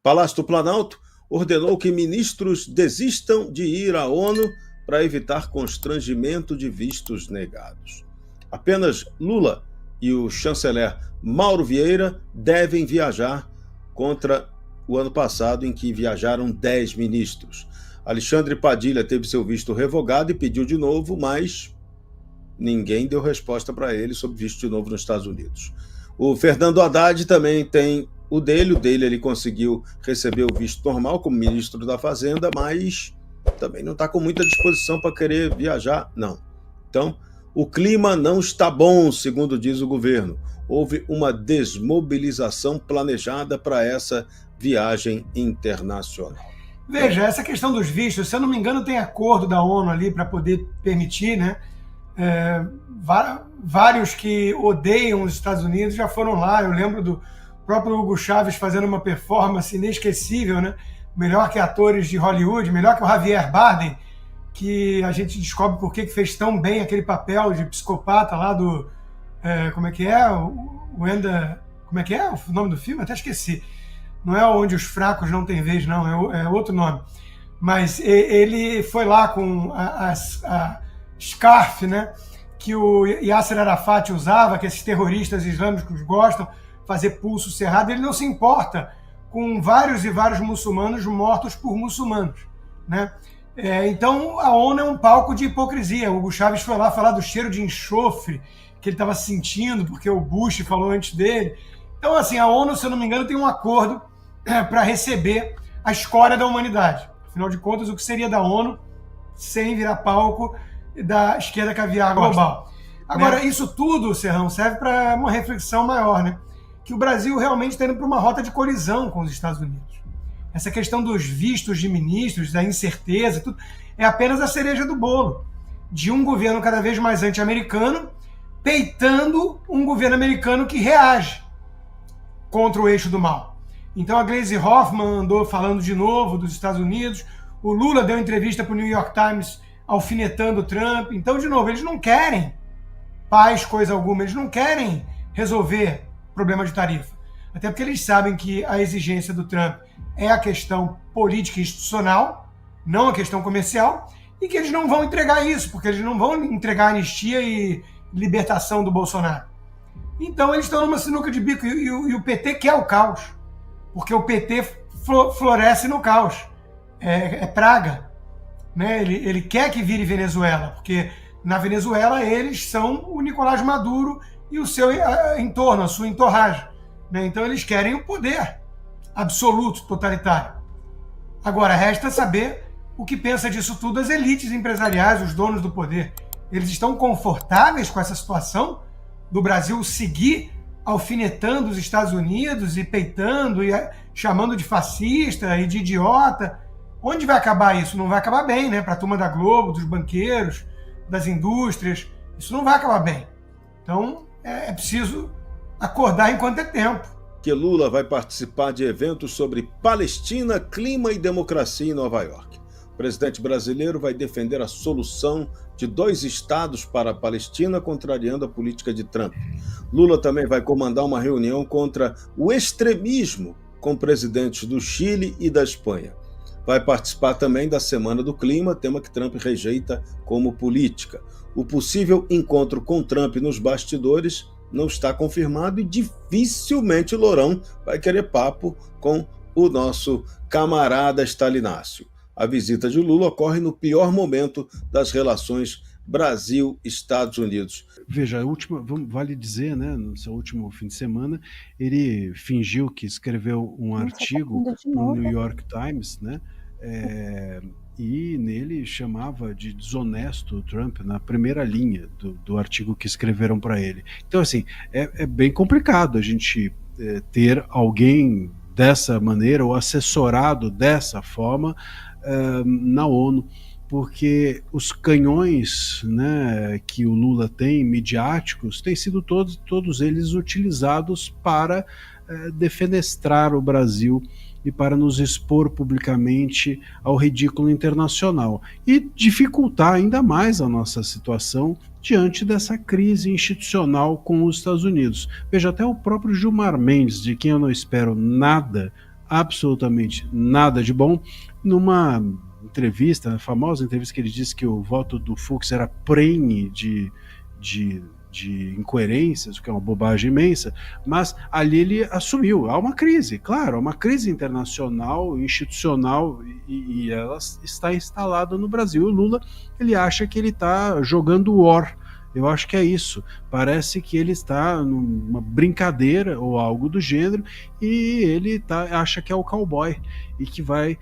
Palácio do Planalto ordenou que ministros desistam de ir à ONU para evitar constrangimento de vistos negados. Apenas Lula e o chanceler Mauro Vieira devem viajar, contra o ano passado, em que viajaram 10 ministros. Alexandre Padilha teve seu visto revogado e pediu de novo, mas ninguém deu resposta para ele sobre visto de novo nos Estados Unidos. O Fernando Haddad também tem o dele ele conseguiu receber o visto normal como ministro da Fazenda, mas também não está com muita disposição para querer viajar, não. Então, o clima não está bom, segundo diz o governo. Houve uma desmobilização planejada para essa viagem internacional. Veja, essa questão dos vistos, se eu não me engano, tem acordo da ONU ali para poder permitir, né? Vários que odeiam os Estados Unidos já foram lá. Eu lembro do próprio Hugo Chávez fazendo uma performance inesquecível, né? Melhor que atores de Hollywood, melhor que o Javier Bardem, que a gente descobre por que fez tão bem aquele papel de psicopata lá do... como é que é? Como é que é o nome do filme? Até esqueci. Não é Onde os Fracos Não Têm Vez, não. É outro nome. Mas ele foi lá com a scarf, né? Que o Yasser Arafat usava, que esses terroristas islâmicos gostam, fazer pulso cerrado. Ele não se importa com vários e vários muçulmanos mortos por muçulmanos, né? Então, a ONU é um palco de hipocrisia. O Hugo Chávez foi lá falar do cheiro de enxofre que ele estava sentindo, porque o Bush falou antes dele. Então, assim, a ONU, se eu não me engano, tem um acordo para receber a escória da humanidade. Afinal de contas, o que seria da ONU sem virar palco da esquerda caviar global? Agora, isso tudo, Serrão, serve para uma reflexão maior, né? Que o Brasil realmente está indo para uma rota de colisão com os Estados Unidos. Essa questão dos vistos de ministros, da incerteza, tudo, é apenas a cereja do bolo de um governo cada vez mais anti-americano peitando um governo americano que reage contra o eixo do mal. Então a Gleisi Hoffmann andou falando de novo dos Estados Unidos, o Lula deu entrevista para o New York Times alfinetando o Trump. Então, de novo, eles não querem paz, coisa alguma, eles não querem resolver problema de tarifa. Até porque eles sabem que a exigência do Trump é a questão política e institucional, não a questão comercial, e que eles não vão entregar isso, porque eles não vão entregar anistia e libertação do Bolsonaro. Então eles estão numa sinuca de bico e o PT quer o caos, porque o PT floresce no caos, é praga, né? Ele quer que vire Venezuela, porque na Venezuela eles são o Nicolás Maduro e o seu entorno, a sua entorragem, né? Então eles querem o poder absoluto, totalitário. Agora, resta saber o que pensa disso tudo as elites empresariais, os donos do poder. Eles estão confortáveis com essa situação do Brasil seguir alfinetando os Estados Unidos e peitando e chamando de fascista e de idiota? Onde vai acabar isso? Não vai acabar bem, né? Para a turma da Globo, dos banqueiros, das indústrias. Isso não vai acabar bem. Então, é preciso acordar enquanto é tempo. Que Lula vai participar de eventos sobre Palestina, clima e democracia em Nova York. O presidente brasileiro vai defender a solução de 2 estados para a Palestina, contrariando a política de Trump. Lula também vai comandar uma reunião contra o extremismo com presidentes do Chile e da Espanha. Vai participar também da Semana do Clima, tema que Trump rejeita como política. O possível encontro com Trump nos bastidores não está confirmado e dificilmente Lourão vai querer papo com o nosso camarada Stalinácio. A visita de Lula ocorre no pior momento das relações Brasil-Estados Unidos. Veja, vale dizer, né, no seu último fim de semana, ele fingiu que escreveu um artigo no New York Times, né, e nele chamava de desonesto o Trump na primeira linha do artigo que escreveram para ele. Então, assim, é bem complicado a gente ter alguém dessa maneira ou assessorado dessa forma na ONU, porque os canhões, né, que o Lula tem, midiáticos, têm sido todos eles utilizados para defenestrar o Brasil e para nos expor publicamente ao ridículo internacional e dificultar ainda mais a nossa situação diante dessa crise institucional com os Estados Unidos. Veja, até o próprio Gilmar Mendes, de quem eu não espero nada absolutamente nada de bom. Numa entrevista, a famosa entrevista que ele disse que o voto do Fux era prenhe de incoerências, o que é uma bobagem imensa, mas ali ele assumiu, há uma crise, claro, há uma crise internacional, institucional, e ela está instalada no Brasil. O Lula, ele acha que ele está jogando war. Eu acho que é isso. Parece que ele está numa brincadeira ou algo do gênero, e ele acha que é o cowboy e que vai,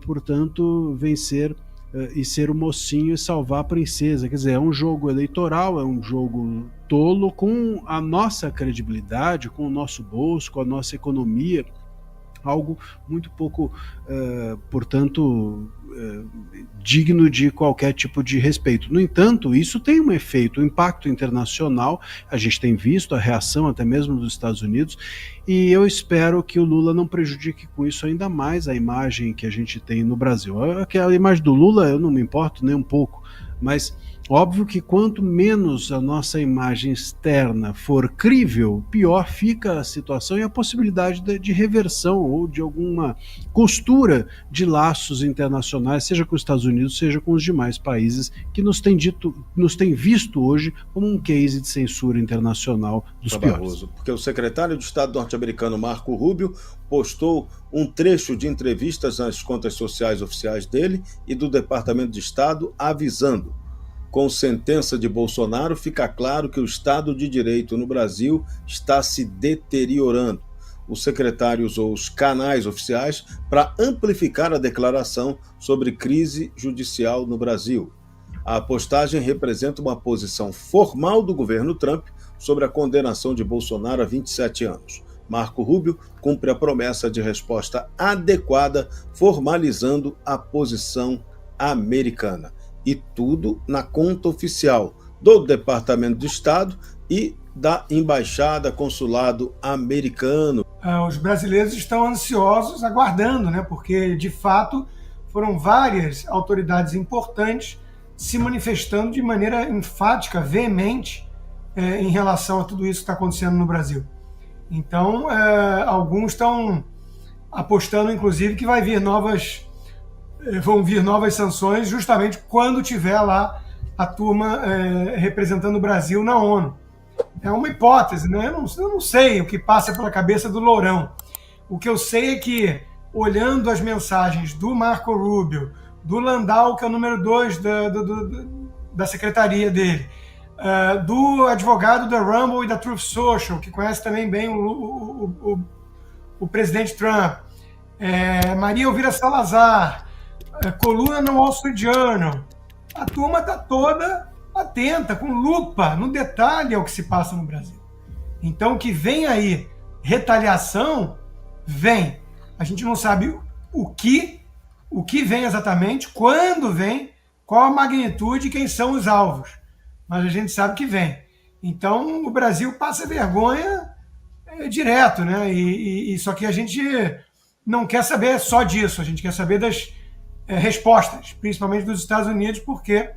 portanto, vencer e ser o mocinho e salvar a princesa. Quer dizer, é um jogo eleitoral, é um jogo tolo, com a nossa credibilidade, com o nosso bolso, com a nossa economia, algo muito pouco, portanto, digno de qualquer tipo de respeito. No entanto, isso tem um efeito, um impacto internacional. A gente tem visto a reação até mesmo dos Estados Unidos, e eu espero que o Lula não prejudique com isso ainda mais a imagem que a gente tem no Brasil. Aquela imagem do Lula eu não me importo nem um pouco, mas óbvio que quanto menos a nossa imagem externa for crível, pior fica a situação e a possibilidade de reversão ou de alguma costura de laços internacionais, seja com os Estados Unidos, seja com os demais países que nos têm visto hoje como um case de censura internacional dos piores. Porque o secretário de Estado norte-americano Marco Rubio postou um trecho de entrevistas nas contas sociais oficiais dele e do Departamento de Estado avisando: com sentença de Bolsonaro, fica claro que o Estado de Direito no Brasil está se deteriorando. O secretário usou os canais oficiais para amplificar a declaração sobre crise judicial no Brasil. A postagem representa uma posição formal do governo Trump sobre a condenação de Bolsonaro a 27 anos. Marco Rubio cumpre a promessa de resposta adequada, formalizando a posição americana. E tudo na conta oficial do Departamento de Estado e da Embaixada Consulado americano. Os brasileiros estão ansiosos, aguardando, né? Porque, de fato, foram várias autoridades importantes se manifestando de maneira enfática, veemente, em relação a tudo isso que está acontecendo no Brasil. Então, alguns estão apostando, inclusive, que vão vir novas sanções justamente quando tiver lá a turma representando o Brasil na ONU. É uma hipótese, né? Eu não sei o que passa pela cabeça do Lourão. O que eu sei é que, olhando as mensagens do Marco Rubio, do Landau, que é o número 2 da secretaria dele, do advogado da Rumble e da Truth Social, que conhece também bem o presidente Trump, Maria Elvira Salazar, coluna no Wall Street Journal, a turma está toda atenta, com lupa, no detalhe ao que se passa no Brasil. Então, que vem aí retaliação, vem. A gente não sabe o que vem exatamente, quando vem, qual a magnitude e quem são os alvos. Mas a gente sabe que vem. Então, o Brasil passa vergonha direto, né? E só que a gente não quer saber só disso, a gente quer saber das respostas, principalmente dos Estados Unidos, porque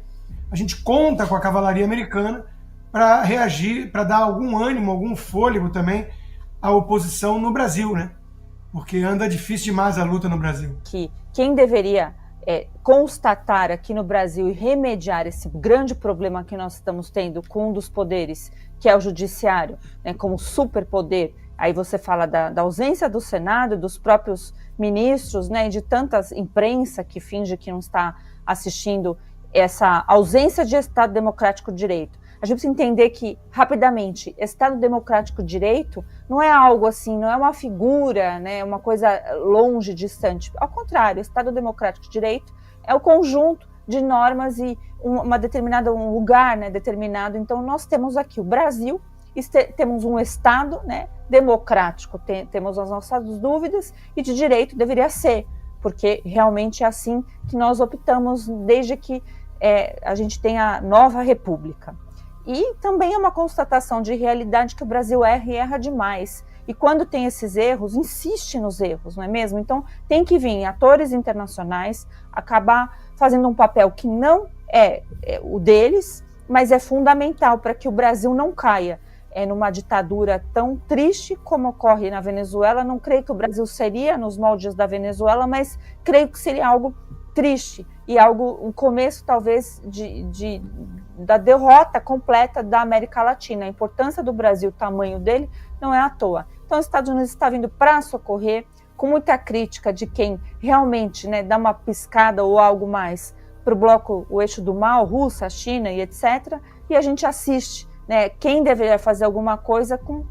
a gente conta com a cavalaria americana para reagir, para dar algum ânimo, algum fôlego também à oposição no Brasil, né? Porque anda difícil demais a luta no Brasil. Que quem deveria constatar aqui no Brasil e remediar esse grande problema que nós estamos tendo com um dos poderes, que é o judiciário, né, como superpoder. Aí você fala da ausência do Senado, dos próprios ministros, né, e de tantas imprensa que finge que não está assistindo essa ausência de Estado Democrático de Direito. A gente precisa entender que, rapidamente, Estado Democrático de Direito não é algo assim, não é uma figura, né, uma coisa longe, distante. Ao contrário, Estado Democrático de Direito é o conjunto de normas e um lugar, né, determinado. Então, nós temos aqui o Brasil, temos um Estado, né, democrático, temos as nossas dúvidas, e de direito deveria ser, porque realmente é assim que nós optamos desde que a gente tem a nova república. E também é uma constatação de realidade que o Brasil erra e erra demais. E quando tem esses erros, insiste nos erros, não é mesmo? Então tem que vir atores internacionais, acabar fazendo um papel que não é o deles, mas é fundamental para que o Brasil não caia numa ditadura tão triste como ocorre na Venezuela. Não creio que o Brasil seria nos moldes da Venezuela, mas creio que seria algo triste e um começo talvez da derrota completa da América Latina. A importância do Brasil, o tamanho dele, não é à toa. Então, os Estados Unidos está vindo para socorrer, com muita crítica de quem realmente, né, dá uma piscada ou algo mais para o bloco, o eixo do mal, Rússia, China e etc. E a gente assiste, né, quem deveria fazer alguma coisa com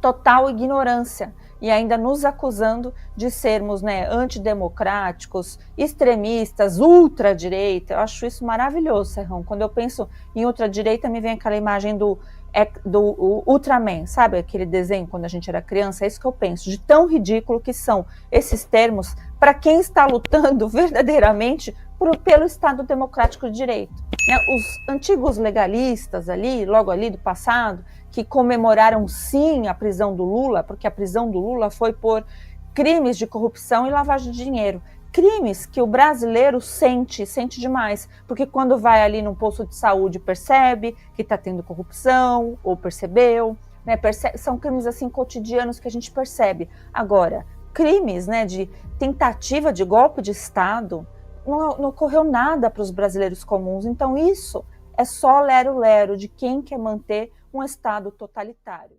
total ignorância e ainda nos acusando de sermos, né, antidemocráticos, extremistas, ultradireita. Eu acho isso maravilhoso, Serrão. Quando eu penso em ultradireita, me vem aquela imagem do Ultraman, sabe aquele desenho quando a gente era criança? É isso que eu penso, de tão ridículo que são esses termos para quem está lutando verdadeiramente pelo Estado Democrático de Direito. Os antigos legalistas ali, logo ali do passado, que comemoraram sim a prisão do Lula, porque a prisão do Lula foi por crimes de corrupção e lavagem de dinheiro. Crimes que o brasileiro sente demais, porque quando vai ali num posto de saúde percebe que está tendo corrupção, ou percebeu, né, são crimes assim cotidianos que a gente percebe. Agora, crimes, né, de tentativa de golpe de Estado, não ocorreu nada para os brasileiros comuns. Então isso é só lero-lero de quem quer manter um Estado totalitário.